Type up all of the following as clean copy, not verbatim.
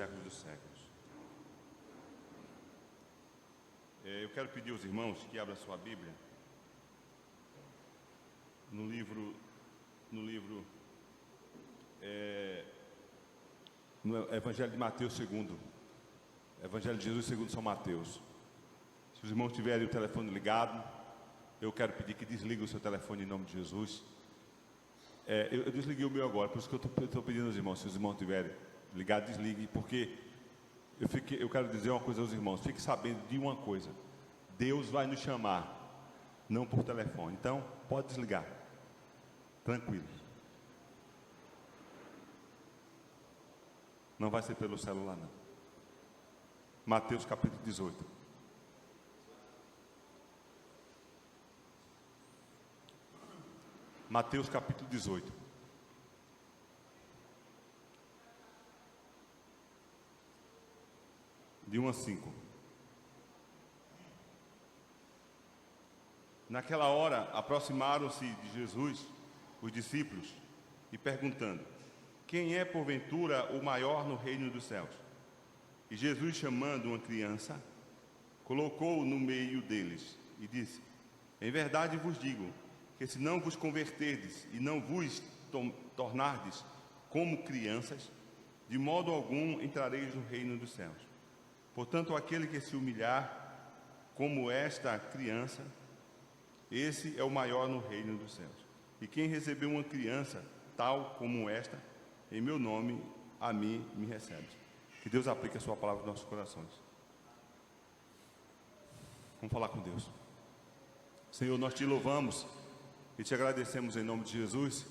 séculos dos séculos. Eu quero pedir aos irmãos que abram a sua Bíblia no Evangelho de Mateus segundo, Evangelho de Jesus segundo São Mateus. Se os irmãos tiverem o telefone ligado, eu quero pedir que desliguem o seu telefone em nome de Jesus. Eu desliguei o meu agora, por isso que eu estou pedindo aos irmãos, se os irmãos tiverem ligado, desligue, porque eu quero dizer uma coisa aos irmãos, fique sabendo de uma coisa: Deus vai nos chamar, não por telefone. Então, pode desligar, tranquilo. Não vai ser pelo celular, não. Mateus capítulo 18. Mateus capítulo 18. De 1 a 5. Naquela hora, aproximaram-se de Jesus os discípulos e perguntando: quem é porventura o maior no reino dos céus? E Jesus, chamando uma criança, colocou-o no meio deles e disse: em verdade vos digo que se não vos converterdes e não vos tornardes como crianças, de modo algum entrareis no reino dos céus. Portanto, aquele que se humilhar como esta criança, esse é o maior no reino dos céus. E quem recebeu uma criança tal como esta, em meu nome, a mim me recebe. Que Deus aplique a sua palavra nos nossos corações. Vamos falar com Deus. Senhor, nós te louvamos e te agradecemos em nome de Jesus.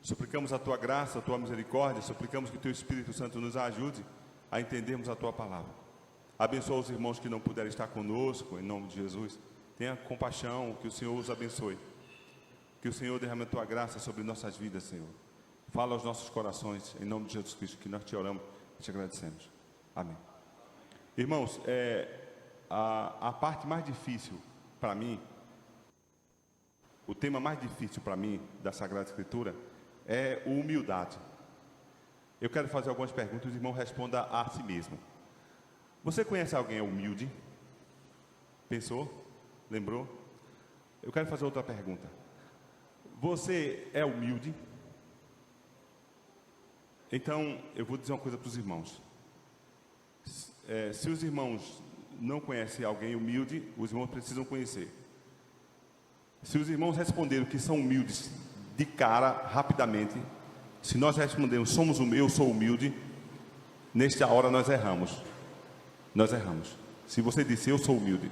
Suplicamos a tua graça, a tua misericórdia. Suplicamos que o teu Espírito Santo nos ajude a entendermos a tua palavra. Abençoa os irmãos que não puderem estar conosco, em nome de Jesus. Tenha compaixão, que o Senhor os abençoe. Que o Senhor derrame a tua graça sobre nossas vidas, Senhor. Fala aos nossos corações, em nome de Jesus Cristo, que nós te oramos e te agradecemos. Amém. Irmãos, a parte mais difícil para mim, o tema mais difícil para mim da Sagrada Escritura é a humildade. Eu quero fazer algumas perguntas, o irmão responda a si mesmo. Você conhece alguém humilde? Pensou? Lembrou? Eu quero fazer outra pergunta. Você é humilde? Então, eu vou dizer uma coisa para os irmãos. Se os irmãos não conhecem alguém humilde, os irmãos precisam conhecer. Se os irmãos responderam que são humildes de cara, rapidamente, se nós respondermos, eu sou humilde, nesta hora nós erramos. Nós erramos. Se você disse, eu sou humilde,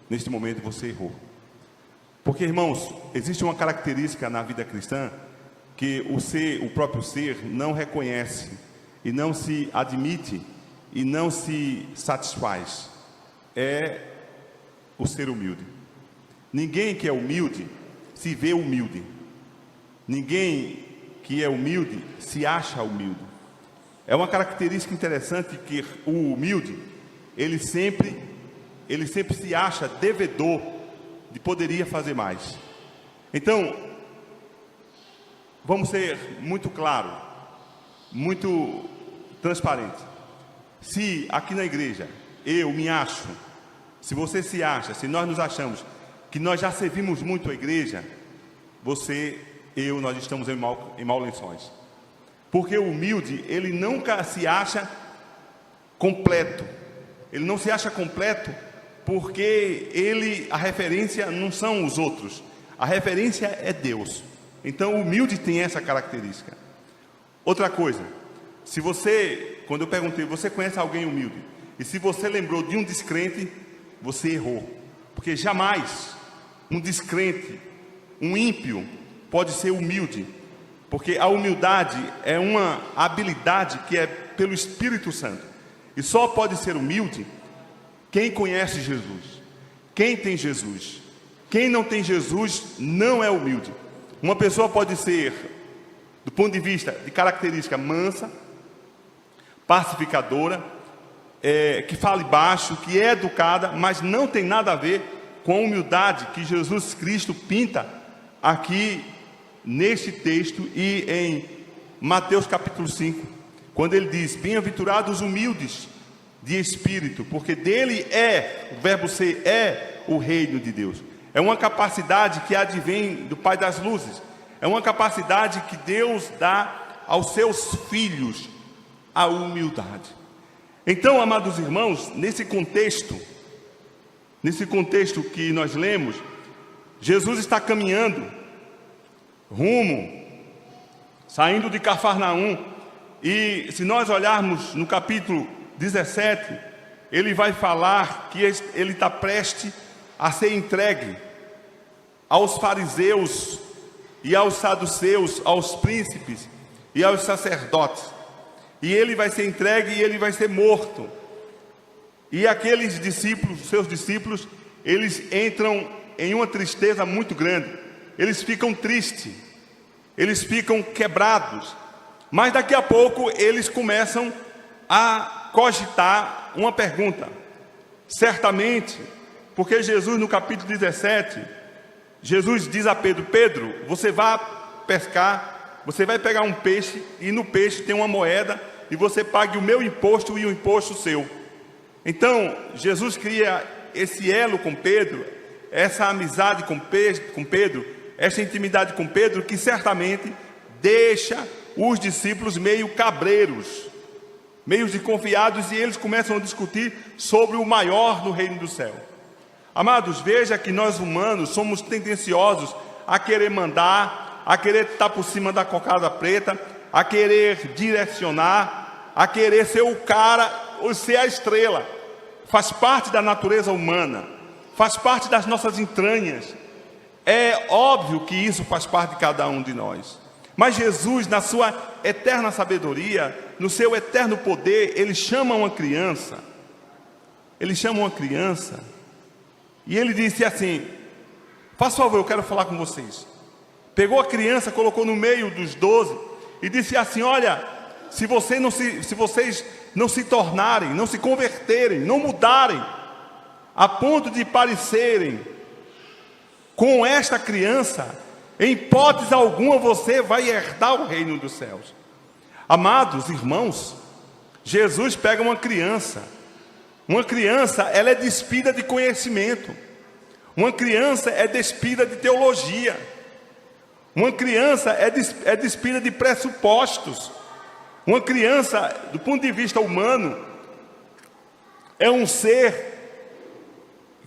neste momento você errou. Porque, irmãos, existe uma característica na vida cristã que o próprio ser não reconhece e não se admite e não se satisfaz. É o ser humilde. Ninguém que é humilde se vê humilde. Ninguém que é humilde se acha humilde. É uma característica interessante que o humilde, ele sempre se acha devedor de poderia fazer mais. Então, vamos ser muito claro, muito transparente. Se aqui na igreja eu me acho, se você se acha, se nós nos achamos que nós já servimos muito a igreja, nós estamos em mau lençóis. Porque o humilde, ele nunca se acha completo. Ele não se acha completo porque a referência não são os outros. A referência é Deus. Então o humilde tem essa característica. Outra coisa, quando eu perguntei, você conhece alguém humilde? E se você lembrou de um descrente, você errou. Porque jamais um descrente, um ímpio, pode ser humilde. Porque a humildade é uma habilidade que é pelo Espírito Santo. E só pode ser humilde quem conhece Jesus, quem tem Jesus. Quem não tem Jesus não é humilde. Uma pessoa pode ser, do ponto de vista de característica, mansa, pacificadora, que fale baixo, que é educada, mas não tem nada a ver com a humildade que Jesus Cristo pinta aqui neste texto e em Mateus capítulo 5, quando ele diz: bem-aventurados os humildes de espírito, porque dele é, o verbo ser é o reino de Deus. É uma capacidade que advém do Pai das luzes. É uma capacidade que Deus dá aos seus filhos, a humildade. Então, amados irmãos, nesse contexto que nós lemos, Jesus está caminhando saindo de Cafarnaum, e se nós olharmos no capítulo 17, ele vai falar que ele está prestes a ser entregue aos fariseus e aos saduceus, aos príncipes e aos sacerdotes, e ele vai ser entregue e ele vai ser morto. E aqueles discípulos, seus discípulos, eles entram em uma tristeza muito grande, eles ficam tristes, eles ficam quebrados, mas daqui a pouco eles começam a cogitar uma pergunta, certamente, porque Jesus, no capítulo 17, Jesus diz a Pedro: Pedro, você vai pescar, você vai pegar um peixe, e no peixe tem uma moeda, e você pague o meu imposto e o imposto seu. Então, Jesus cria esse elo com Pedro, essa amizade com Pedro, essa intimidade com Pedro, que certamente deixa os discípulos meio cabreiros, meio desconfiados, e eles começam a discutir sobre o maior no reino do céu. Amados, veja que nós humanos somos tendenciosos a querer mandar, a querer estar por cima da cocada preta, a querer direcionar, a querer ser o cara, ou ser a estrela. Faz parte da natureza humana, faz parte das nossas entranhas. É óbvio que isso faz parte de cada um de nós. Mas Jesus, na sua eterna sabedoria, no seu eterno poder, ele chama uma criança. E ele disse assim: faz favor, eu quero falar com vocês. Pegou a criança, colocou no meio dos 12 e disse assim: olha, se vocês não se tornarem, não se converterem, não mudarem, a ponto de parecerem com esta criança, em hipótese alguma você vai herdar o reino dos céus. Amados irmãos, Jesus pega uma criança, ela é despida de conhecimento, uma criança é despida de teologia, uma criança é despida de pressupostos. Uma criança, do ponto de vista humano, é um ser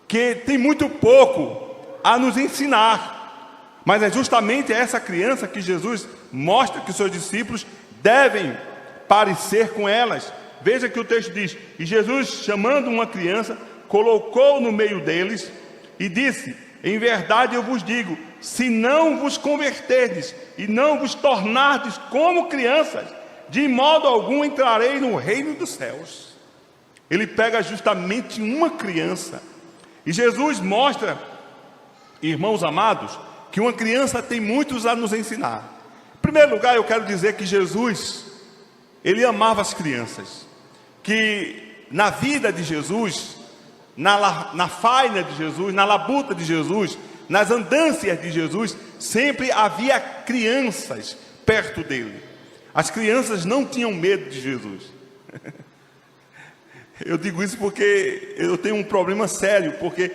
que tem muito pouco a nos ensinar, mas é justamente essa criança que Jesus mostra que os seus discípulos devem parecer com elas. Veja que o texto diz: e Jesus, chamando uma criança, colocou no meio deles e disse: em verdade eu vos digo, se não vos converterdes e não vos tornardes como crianças, de modo algum entrarei no reino dos céus. Ele pega justamente uma criança, e Jesus mostra, irmãos amados, que uma criança tem muitos a nos ensinar. Em primeiro lugar, eu quero dizer que Jesus, ele amava as crianças, que na vida de Jesus, na faina de Jesus, na labuta de Jesus, nas andâncias de Jesus, sempre havia crianças perto dele. As crianças não tinham medo de Jesus. Eu digo isso porque eu tenho um problema sério, porque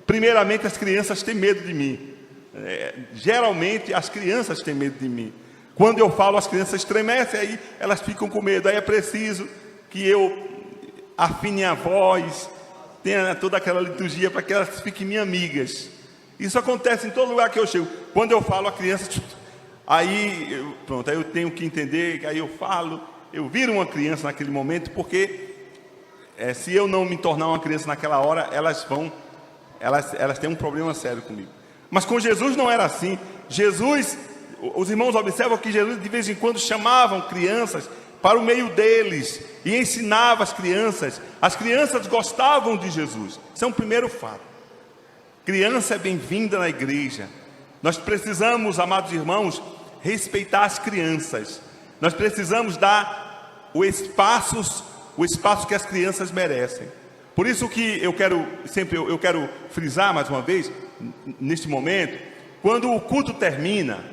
primeiramente as crianças têm medo de mim. Geralmente as crianças têm medo de mim. Quando eu falo, as crianças estremecem, aí elas ficam com medo. Aí é preciso que eu afine a voz, tenha toda aquela liturgia para que elas fiquem minhas amigas. Isso acontece em todo lugar que eu chego. Quando eu falo, a criança... Aí eu tenho que entender, aí eu falo, eu viro uma criança naquele momento, porque se eu não me tornar uma criança naquela hora, elas têm um problema sério comigo. Mas com Jesus não era assim. Jesus, os irmãos observam que Jesus de vez em quando chamavam crianças para o meio deles e ensinava as crianças. As crianças gostavam de Jesus. Isso é um primeiro fato. Criança é bem-vinda na igreja. Nós precisamos, amados irmãos, respeitar as crianças. Nós precisamos dar o espaço que as crianças merecem. Por isso que eu quero frisar mais uma vez, neste momento, quando o culto termina,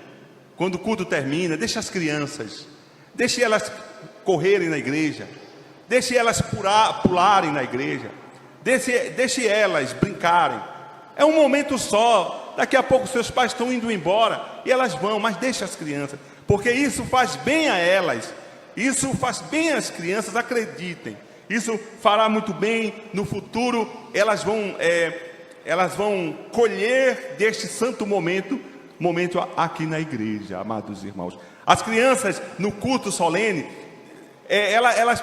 deixe as crianças, deixe elas correrem na igreja, deixe elas pularem na igreja, deixe elas brincarem. É um momento só, daqui a pouco seus pais estão indo embora e elas vão, mas deixe as crianças, porque isso faz bem a elas, isso faz bem às crianças, acreditem. Isso fará muito bem no futuro, elas vão colher deste santo momento aqui na igreja, amados irmãos. As crianças no culto solene, elas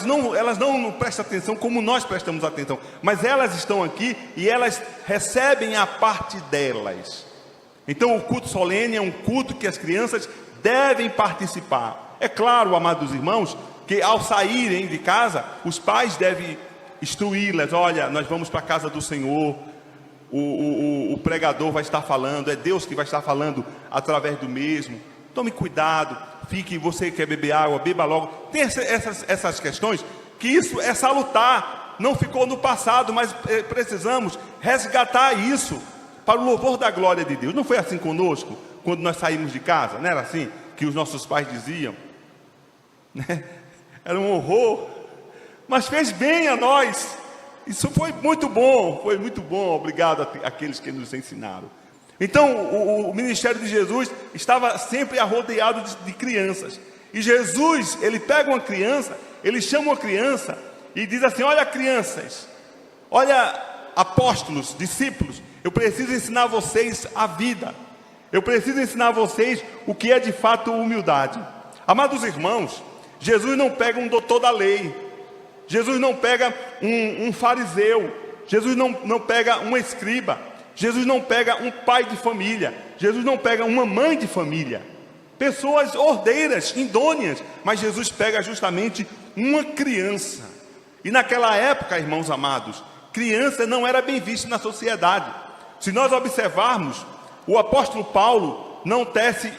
não prestam atenção como nós prestamos atenção, mas elas estão aqui e elas recebem a parte delas. Então o culto solene é um culto que as crianças devem participar. É claro, amados irmãos, que ao saírem de casa, os pais devem instruí-las. Olha, nós vamos para a casa do Senhor, o pregador vai estar falando, é Deus que vai estar falando através do mesmo. Tome cuidado, fique, você quer beber água, beba logo. Tem essas questões, que isso é salutar, não ficou no passado, mas precisamos resgatar isso para o louvor da glória de Deus. Não foi assim conosco, quando nós saímos de casa? Não era assim que os nossos pais diziam? Era um horror, mas fez bem a nós. Isso foi muito bom, obrigado àqueles que nos ensinaram. Então o ministério de Jesus estava sempre arrodeado de crianças, e Jesus, ele pega uma criança, ele chama uma criança e diz assim: olha crianças, olha apóstolos, discípulos, eu preciso ensinar vocês a vida, eu preciso ensinar vocês o que é de fato humildade. Amados irmãos, Jesus não pega um doutor da lei, Jesus não pega um fariseu, Jesus não pega um escriba, Jesus não pega um pai de família, Jesus não pega uma mãe de família, pessoas ordeiras, idôneas, mas Jesus pega justamente uma criança. E naquela época, irmãos amados, criança não era bem vista na sociedade. Se nós observarmos, o apóstolo Paulo não tece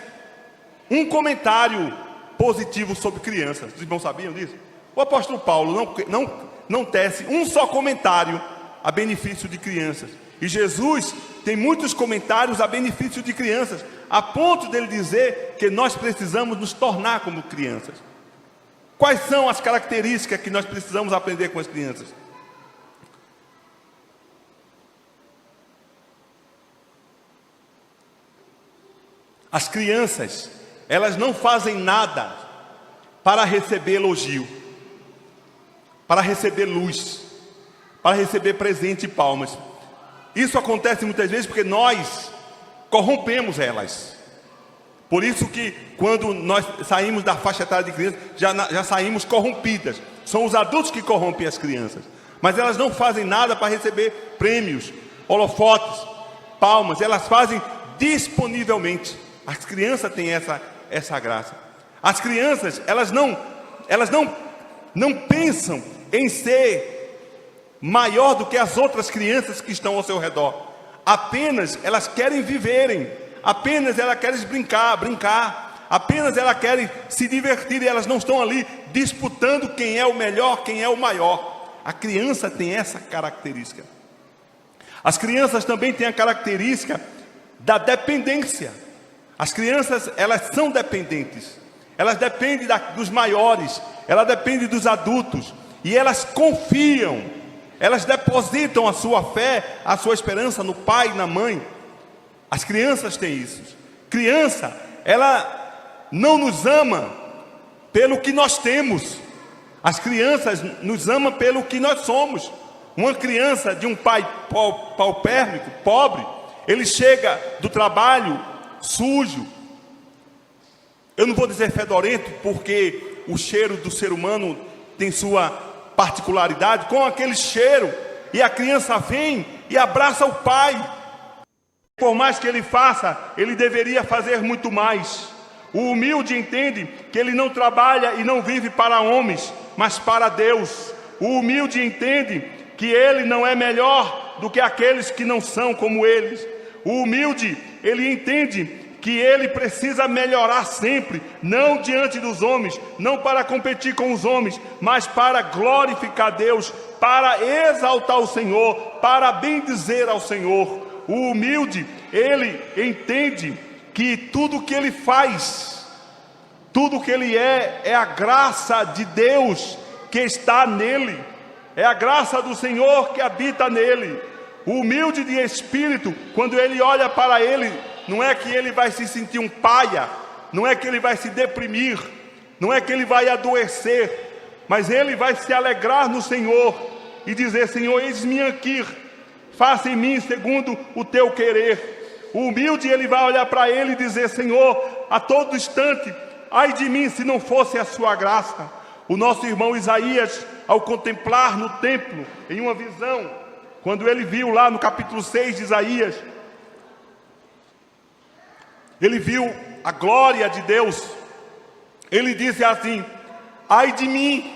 um comentário positivo sobre crianças. Os irmãos sabiam disso? O apóstolo Paulo não tece um só comentário a benefício de crianças. E Jesus tem muitos comentários a benefício de crianças, a ponto dele dizer que nós precisamos nos tornar como crianças. Quais são as características que nós precisamos aprender com as crianças? As crianças, elas não fazem nada para receber elogio, para receber luz, para receber presente e palmas. Isso acontece muitas vezes porque nós corrompemos elas. Por isso que quando nós saímos da faixa etária de crianças, já saímos corrompidas. São os adultos que corrompem as crianças, mas elas não fazem nada para receber prêmios, holofotes, palmas. Elas fazem disponivelmente. As crianças têm essa graça. As crianças, elas não pensam em ser maior do que as outras crianças que estão ao seu redor. Apenas elas querem viverem, apenas elas querem brincar, apenas elas querem se divertir, e elas não estão ali disputando quem é o melhor, quem é o maior. A criança tem essa característica. As crianças também têm a característica da dependência. As crianças, elas são dependentes, elas dependem dos maiores, elas dependem dos adultos, e elas confiam, elas depositam a sua fé, a sua esperança no pai e na mãe. As crianças têm isso. Criança, ela não nos ama pelo que nós temos. As crianças nos amam pelo que nós somos. Uma criança de um pai paupérrimo, pobre, ele chega do trabalho sujo, eu não vou dizer fedorento, porque o cheiro do ser humano tem sua particularidade, com aquele cheiro, e a criança vem e abraça o pai. Por mais que ele faça, ele deveria fazer muito mais. O humilde entende que ele não trabalha e não vive para homens, mas para Deus. O humilde entende que ele não é melhor do que aqueles que não são como eles. O humilde, ele entende que ele precisa melhorar sempre, não diante dos homens, não para competir com os homens, mas para glorificar Deus, para exaltar o Senhor, para bendizer ao Senhor. O humilde, ele entende que tudo que ele faz Tudo que ele é a graça de Deus que está nele. É a graça do Senhor que habita nele. O humilde de espírito, quando ele olha para ele, não é que ele vai se sentir um paia, não é que ele vai se deprimir, não é que ele vai adoecer, mas ele vai se alegrar no Senhor e dizer: Senhor, eis-me aqui, faça em mim segundo o teu querer. O humilde, ele vai olhar para ele e dizer: Senhor, a todo instante, ai de mim se não fosse a sua graça. O nosso irmão Isaías, ao contemplar no templo, em uma visão, quando ele viu lá no capítulo 6 de Isaías, ele viu a glória de Deus. Ele disse assim: ai de mim,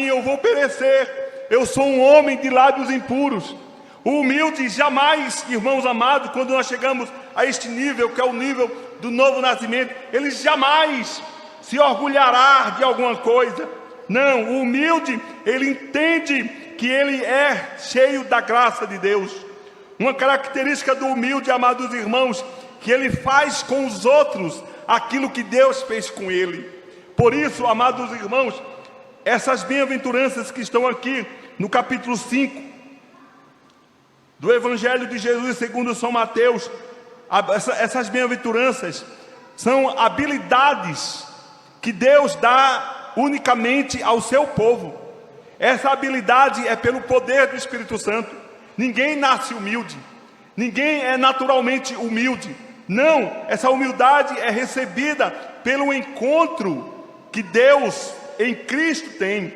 eu vou perecer, eu sou um homem de lábios impuros. O humilde jamais, irmãos amados, quando nós chegamos a este nível, que é o nível do novo nascimento, ele jamais se orgulhará de alguma coisa. Não, o humilde, ele entende que ele é cheio da graça de Deus. Uma característica do humilde, amados irmãos, que ele faz com os outros aquilo que Deus fez com ele. Por isso, amados irmãos, essas bem-aventuranças que estão aqui no capítulo 5 do Evangelho de Jesus segundo São Mateus, essas bem-aventuranças são habilidades que Deus dá unicamente ao seu povo. Essa habilidade é pelo poder do Espírito Santo. Ninguém nasce humilde, ninguém é naturalmente humilde. Não, essa humildade é recebida pelo encontro que Deus em Cristo tem.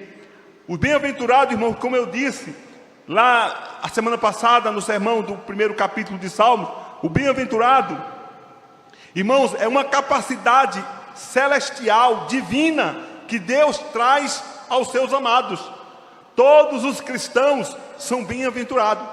O bem-aventurado, irmão, como eu disse lá a semana passada no sermão do primeiro capítulo de Salmos, o bem-aventurado, irmãos, é uma capacidade celestial, divina, que Deus traz aos seus amados. Todos os cristãos são bem-aventurados.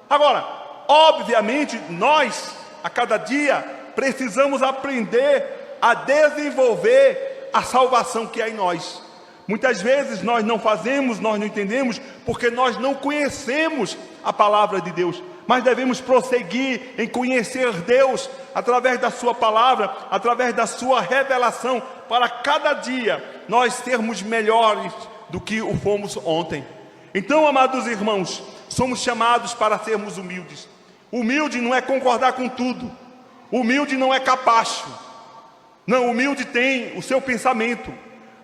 Agora, obviamente, nós, a cada dia, precisamos aprender a desenvolver a salvação que há em nós. Muitas vezes nós não fazemos, nós não entendemos, porque nós não conhecemos a palavra de Deus. Mas devemos prosseguir em conhecer Deus através da sua palavra, através da sua revelação, para cada dia nós sermos melhores do que o fomos ontem. Então, amados irmãos, somos chamados para sermos humildes. Humilde não é concordar com tudo. Humilde não é capacho. Não, humilde tem o seu pensamento.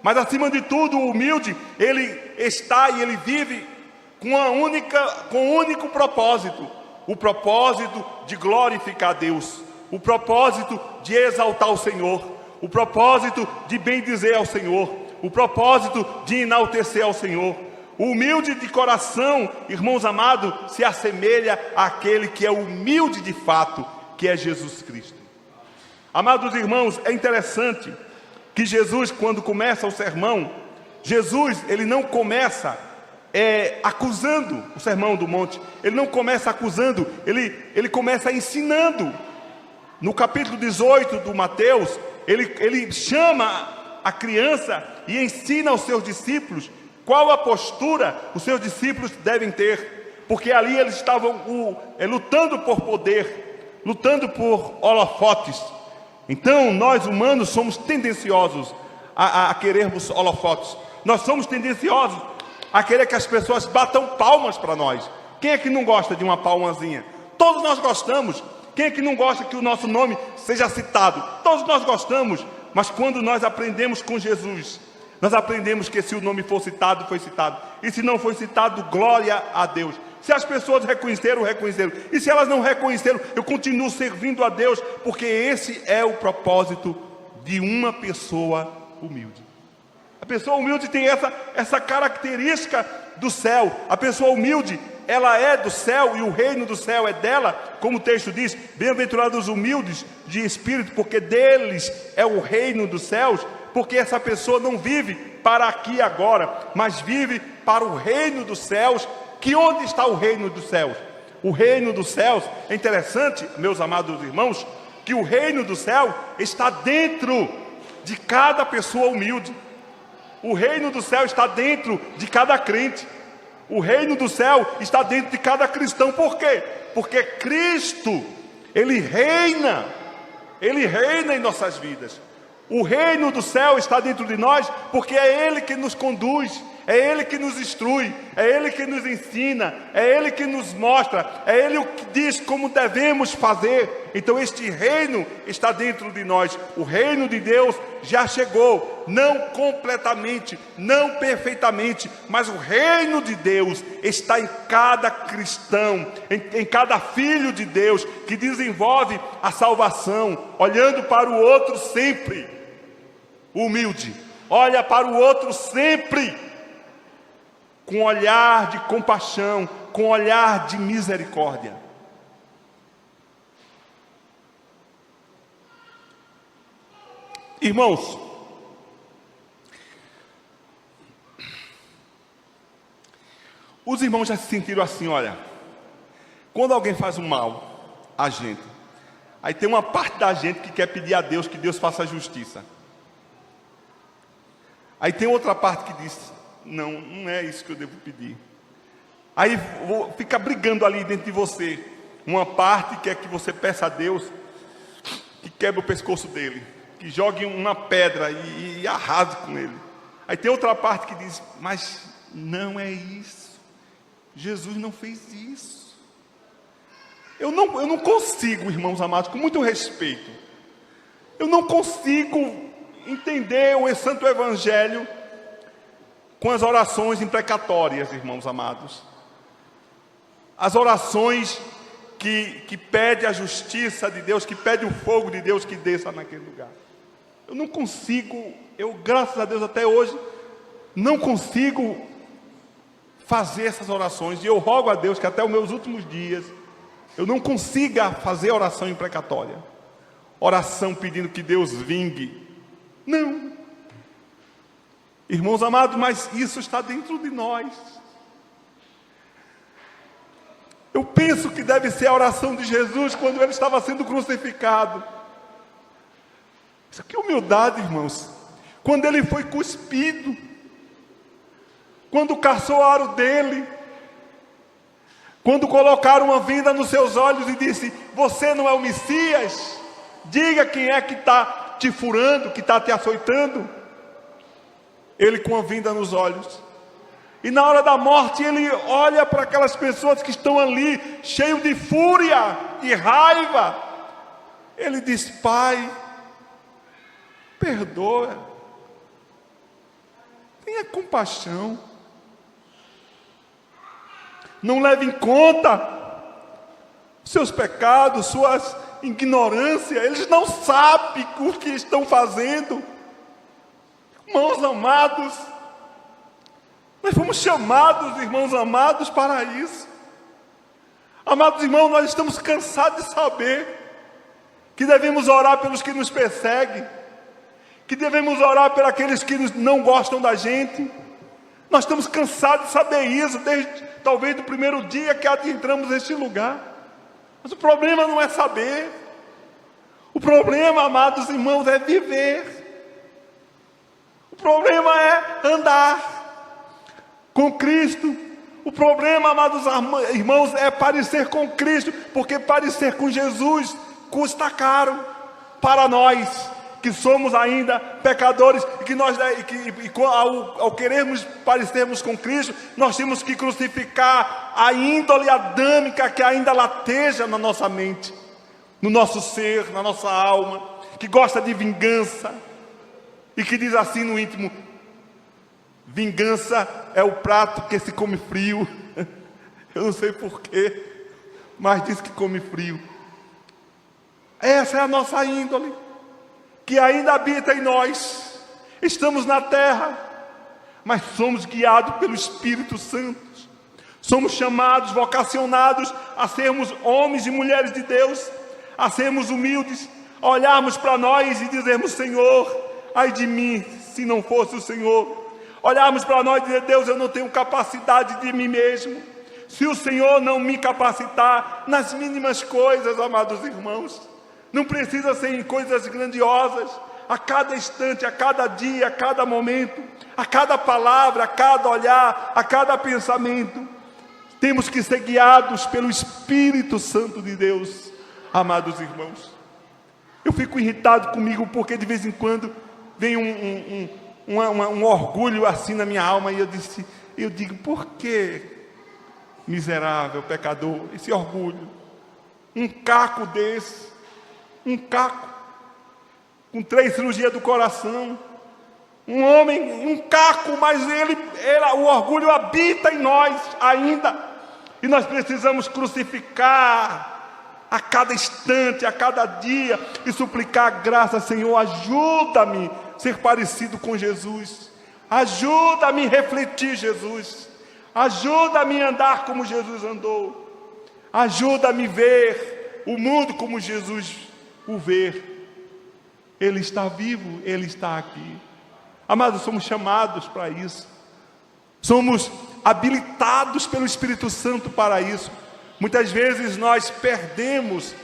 Mas acima de tudo, o humilde, ele está e ele vive com um único propósito. O propósito de glorificar a Deus. O propósito de exaltar o Senhor. O propósito de bendizer ao Senhor. O propósito de enaltecer ao Senhor. O humilde de coração, irmãos amados, se assemelha àquele que é humilde de fato, que é Jesus Cristo. Amados irmãos, é interessante que Jesus, quando começa o sermão, Jesus, ele não começa acusando o sermão do monte. Ele não começa acusando, ele começa ensinando. No capítulo 18 do Mateus, ele chama a criança e ensina aos seus discípulos qual a postura os seus discípulos devem ter, porque ali eles estavam lutando por poder, lutando por holofotes. Então nós humanos somos tendenciosos a querermos holofotes. Nós somos tendenciosos a querer que as pessoas batam palmas para nós. Quem é que não gosta de uma palmazinha? Todos nós gostamos. Quem é que não gosta que o nosso nome seja citado? Todos nós gostamos. Mas quando nós aprendemos com Jesus, nós aprendemos que se o nome for citado, foi citado. E se não foi citado, glória a Deus. Se as pessoas reconheceram, reconheceram. E se elas não reconheceram, eu continuo servindo a Deus, porque esse é o propósito de uma pessoa humilde. A pessoa humilde tem essa característica do céu. A pessoa humilde, ela é do céu e o reino do céu é dela, como o texto diz: bem-aventurados os humildes de espírito, porque deles é o reino dos céus. Porque essa pessoa não vive para aqui e agora, mas vive para o reino dos céus. Que onde está o reino dos céus? O reino dos céus, é interessante, meus amados irmãos, que o reino do céu está dentro de cada pessoa humilde. O reino do céu está dentro de cada crente. O reino do céu está dentro de cada cristão. Por quê? Porque Cristo, Ele reina em nossas vidas. O reino do céu está dentro de nós, porque é Ele que nos conduz, é Ele que nos instrui, é Ele que nos ensina, é Ele que nos mostra, é Ele o que diz como devemos fazer. Então este reino está dentro de nós. O reino de Deus já chegou, não completamente, não perfeitamente, mas o reino de Deus está em cada cristão, em cada filho de Deus, que desenvolve a salvação, olhando para o outro sempre, humilde, olha para o outro sempre, com olhar de compaixão, com olhar de misericórdia. Irmãos, os irmãos já se sentiram assim, olha, quando alguém faz um mal a gente, aí tem uma parte da gente que quer pedir a Deus que Deus faça justiça. Aí tem outra parte que diz, não é isso que eu devo pedir. Aí fica brigando ali dentro de você. Uma parte quer que você peça a Deus que quebre o pescoço dele, que jogue uma pedra e arrase com ele. Aí tem outra parte que diz, mas não é isso, Jesus não fez isso. Eu não consigo, irmãos amados, com muito respeito, eu não consigo entender o Santo Evangelho com as orações imprecatórias, irmãos amados. As orações que pede a justiça de Deus, que pede o fogo de Deus que desça naquele lugar. Eu não consigo, graças a Deus até hoje, não consigo fazer essas orações. E eu rogo a Deus que até os meus últimos dias, eu não consiga fazer oração imprecatória. Oração pedindo que Deus vingue. Não. Irmãos amados, mas isso está dentro de nós. Eu penso que deve ser a oração de Jesus quando Ele estava sendo crucificado. Isso que é humildade, irmãos. Quando Ele foi cuspido, quando caçoaram dele, quando colocaram uma venda nos seus olhos e disse, você não é o Messias? Diga quem é que está te furando, que está te açoitando. Ele com a venda nos olhos. E na hora da morte ele olha para aquelas pessoas que estão ali, cheio de fúria, de raiva. Ele diz, Pai, perdoa, tenha compaixão, não leve em conta seus pecados, suas ignorâncias. Eles não sabem o que estão fazendo. Irmãos amados, nós fomos chamados, irmãos amados, para isso. Amados irmãos, nós estamos cansados de saber que devemos orar pelos que nos perseguem, que devemos orar por aqueles que não gostam da gente. Nós estamos cansados de saber isso, desde talvez do primeiro dia que adentramos neste lugar. Mas o problema não é saber. O problema, amados irmãos, é viver. O problema é andar com Cristo. O problema, amados irmãos, é parecer com Cristo, porque parecer com Jesus custa caro para nós, que somos ainda pecadores, e que ao querermos parecermos com Cristo, nós temos que crucificar a índole adâmica que ainda lateja na nossa mente, no nosso ser, na nossa alma, que gosta de vingança, e que diz assim no íntimo, vingança é o prato que se come frio. Eu não sei porquê, mas diz que come frio. Essa é a nossa índole, que ainda habita em nós. Estamos na terra, mas somos guiados pelo Espírito Santo. Somos chamados, vocacionados a sermos homens e mulheres de Deus, a sermos humildes, a olharmos para nós e dizermos, Senhor, ai de mim, se não fosse o Senhor. Olharmos para nós e dizer, Deus, eu não tenho capacidade de mim mesmo. Se o Senhor não me capacitar nas mínimas coisas, amados irmãos, não precisa ser em coisas grandiosas, a cada instante, a cada dia, a cada momento, a cada palavra, a cada olhar, a cada pensamento, temos que ser guiados pelo Espírito Santo de Deus, amados irmãos. Eu fico irritado comigo porque de vez em quando vem um orgulho assim na minha alma, e eu digo, por que, miserável pecador, esse orgulho? Um caco desse, um caco, com 3 cirurgias do coração, um homem, um caco, mas o orgulho habita em nós ainda, e nós precisamos crucificar a cada instante, a cada dia, e suplicar graça. Senhor, ajuda-me a ser parecido com Jesus, ajuda-me a refletir Jesus, ajuda-me a andar como Jesus andou, ajuda-me a ver o mundo como Jesus o vê. Ele está vivo, Ele está aqui. Amados, somos chamados para isso, somos habilitados pelo Espírito Santo para isso. Muitas vezes nós perdemos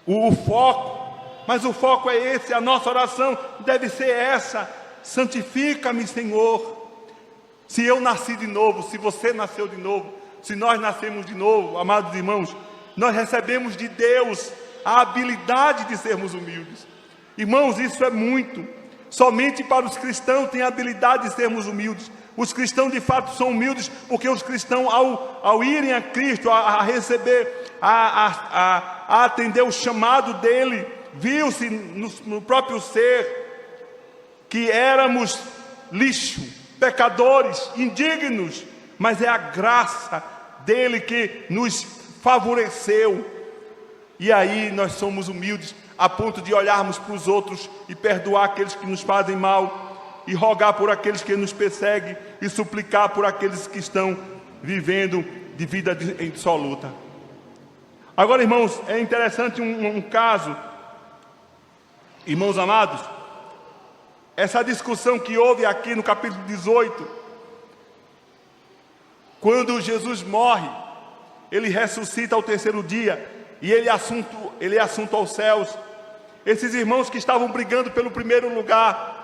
o foco, mas o foco é esse. A nossa oração deve ser essa: santifica-me, Senhor. Se eu nasci de novo, se você nasceu de novo, se nós nascemos de novo, amados irmãos, nós recebemos de Deus a habilidade de sermos humildes. Irmãos, isso é muito. Somente para os cristãos tem a habilidade de sermos humildes. Os cristãos de fato são humildes, porque os cristãos ao irem a Cristo, a receber, a atender o chamado dele, viu-se no próprio ser que éramos lixo, pecadores, indignos, mas é a graça dele que nos favoreceu. E aí nós somos humildes a ponto de olharmos para os outros e perdoar aqueles que nos fazem mal, e rogar por aqueles que nos perseguem, e suplicar por aqueles que estão vivendo de vida indissoluta. Agora, irmãos, é interessante um caso, irmãos amados, essa discussão que houve aqui no capítulo 18, quando Jesus morre, ele ressuscita ao 3º dia, e ele é assunto aos céus. Esses irmãos que estavam brigando pelo primeiro lugar,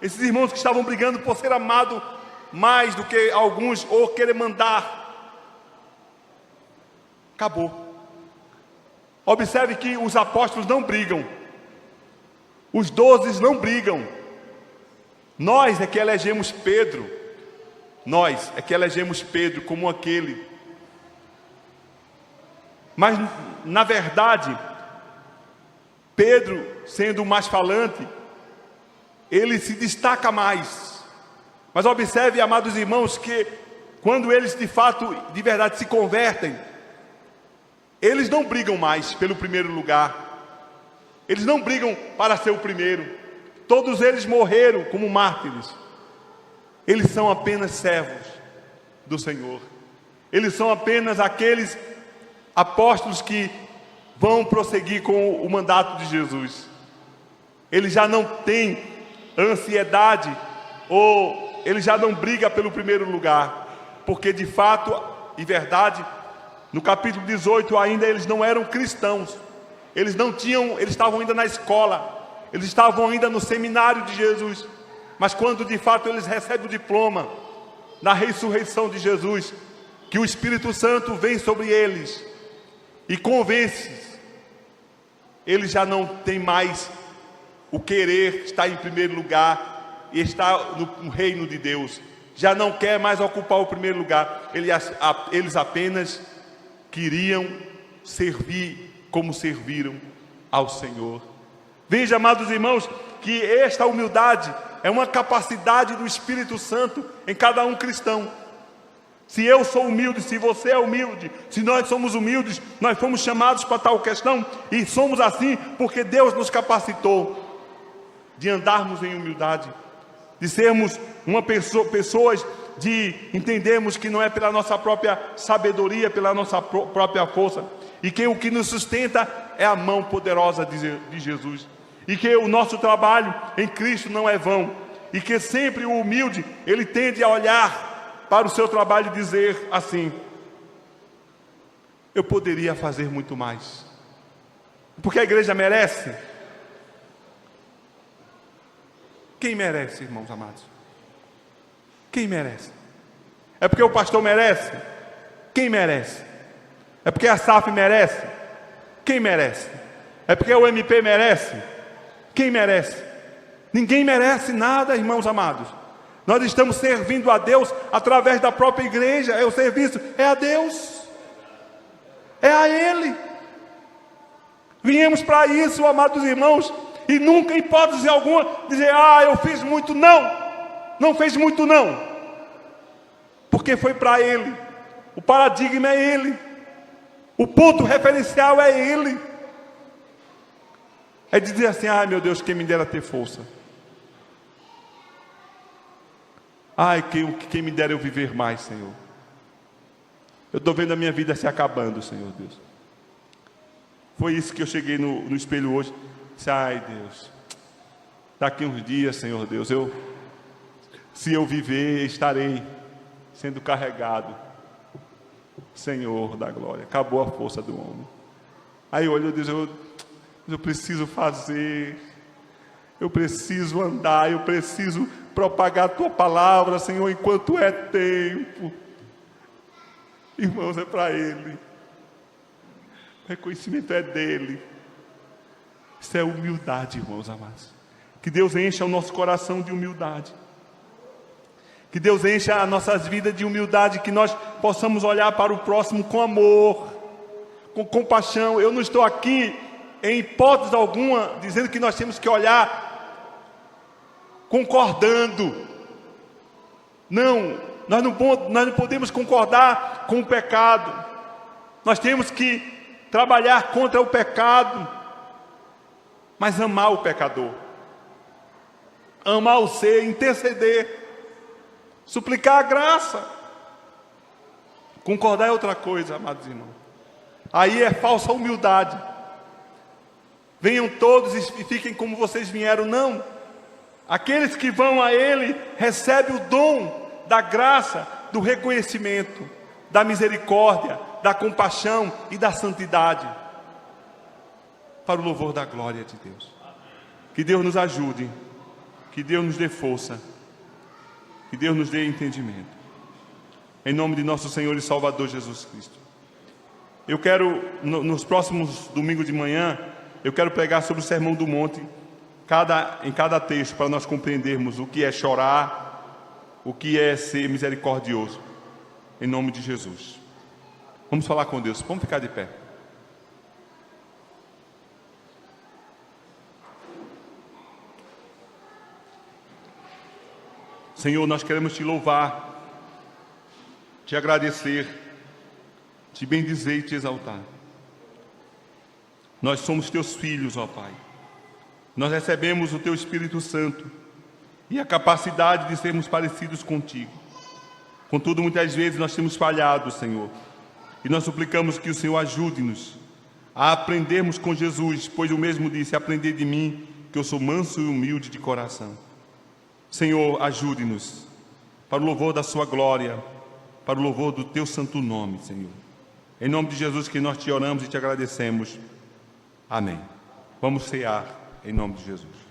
esses irmãos que estavam brigando por ser amado mais do que alguns, ou querer mandar, acabou. Observe que os apóstolos não brigam, os 12 não brigam. Nós é que elegemos Pedro, nós é que elegemos Pedro como aquele. Mas na verdade, Pedro, sendo o mais falante, ele se destaca mais. Mas observe, amados irmãos, que quando eles de fato, de verdade se convertem, eles não brigam mais pelo primeiro lugar, eles não brigam para ser o primeiro. Todos eles morreram como mártires. Eles são apenas servos do Senhor. Eles são apenas aqueles apóstolos que vão prosseguir com o mandato de Jesus. Ele já não tem ansiedade, ou ele já não briga pelo primeiro lugar, porque de fato e verdade, no capítulo 18 ainda eles não eram cristãos, eles estavam ainda na escola, eles estavam ainda no seminário de Jesus. Mas quando de fato eles recebem o diploma na ressurreição de Jesus, que o Espírito Santo vem sobre eles e convence, ele já não tem mais o querer estar em primeiro lugar e estar no reino de Deus. Já não quer mais ocupar o primeiro lugar. Eles apenas queriam servir como serviram ao Senhor. Veja, amados irmãos, que esta humildade é uma capacidade do Espírito Santo em cada um cristão. Se eu sou humilde, se você é humilde, se nós somos humildes, nós fomos chamados para tal questão, e somos assim porque Deus nos capacitou de andarmos em humildade, de sermos pessoas de entendermos que não é pela nossa própria sabedoria, pela nossa própria força, e que o que nos sustenta é a mão poderosa de Jesus, e que o nosso trabalho em Cristo não é vão, e que sempre o humilde, ele tende a olhar para o seu trabalho e dizer assim: eu poderia fazer muito mais, porque a igreja merece. Quem merece, irmãos amados? Quem merece? É porque o pastor merece? Quem merece? É porque a SAF merece? Quem merece? É porque o MP merece? Quem merece? Ninguém merece nada, irmãos amados. Nós estamos servindo a Deus através da própria igreja. É o serviço, é a Deus, é a Ele. Viemos para isso, amados irmãos, e nunca, em hipótese alguma, dizer: eu fiz muito. Não fez muito não, porque foi para Ele. O paradigma é Ele, o ponto referencial é Ele. É dizer assim: meu Deus, quem me dera ter força. Quem me dera eu viver mais, Senhor. Eu estou vendo a minha vida se acabando, Senhor Deus. Foi isso que eu cheguei no espelho hoje. Disse: Deus, daqui uns dias, Senhor Deus, se eu viver, estarei sendo carregado, Senhor da glória. Acabou a força do homem. Aí eu olho e digo: eu preciso fazer, eu preciso andar, eu preciso propagar a Tua palavra, Senhor, enquanto é tempo. Irmãos, é para Ele. O reconhecimento é dEle. Isso é humildade, irmãos amados. Que Deus encha o nosso coração de humildade. Que Deus encha as nossas vidas de humildade. Que nós possamos olhar para o próximo com amor, com compaixão. Eu não estou aqui, em hipótese alguma, dizendo que nós temos que olhar concordando. Não, nós não podemos concordar com o pecado. Nós temos que trabalhar contra o pecado, mas amar o pecador, amar o ser, interceder, suplicar a graça. Concordar é outra coisa, amados irmãos. Aí é falsa humildade. Venham todos e fiquem como vocês vieram. Não. Aqueles que vão a Ele recebem o dom da graça, do reconhecimento, da misericórdia, da compaixão e da santidade, para o louvor da glória de Deus. Que Deus nos ajude, que Deus nos dê força, que Deus nos dê entendimento. Em nome de nosso Senhor e Salvador Jesus Cristo. Eu quero, nos próximos domingos de manhã, eu quero pregar sobre o Sermão do Monte, em cada texto, para nós compreendermos o que é chorar, o que é ser misericordioso, em nome de Jesus. Vamos falar com Deus, vamos ficar de pé. Senhor, nós queremos Te louvar, Te agradecer, Te bendizer e Te exaltar. Nós somos Teus filhos, ó Pai. Nós recebemos o Teu Espírito Santo e a capacidade de sermos parecidos contigo. Contudo, muitas vezes nós temos falhado, Senhor, e nós suplicamos que o Senhor ajude-nos a aprendermos com Jesus, pois o mesmo disse: aprendei de mim, que eu sou manso e humilde de coração. Senhor, ajude-nos para o louvor da Sua glória, para o louvor do Teu santo nome, Senhor. Em nome de Jesus que nós Te oramos e Te agradecemos. Amém. Vamos cear em nome de Jesus.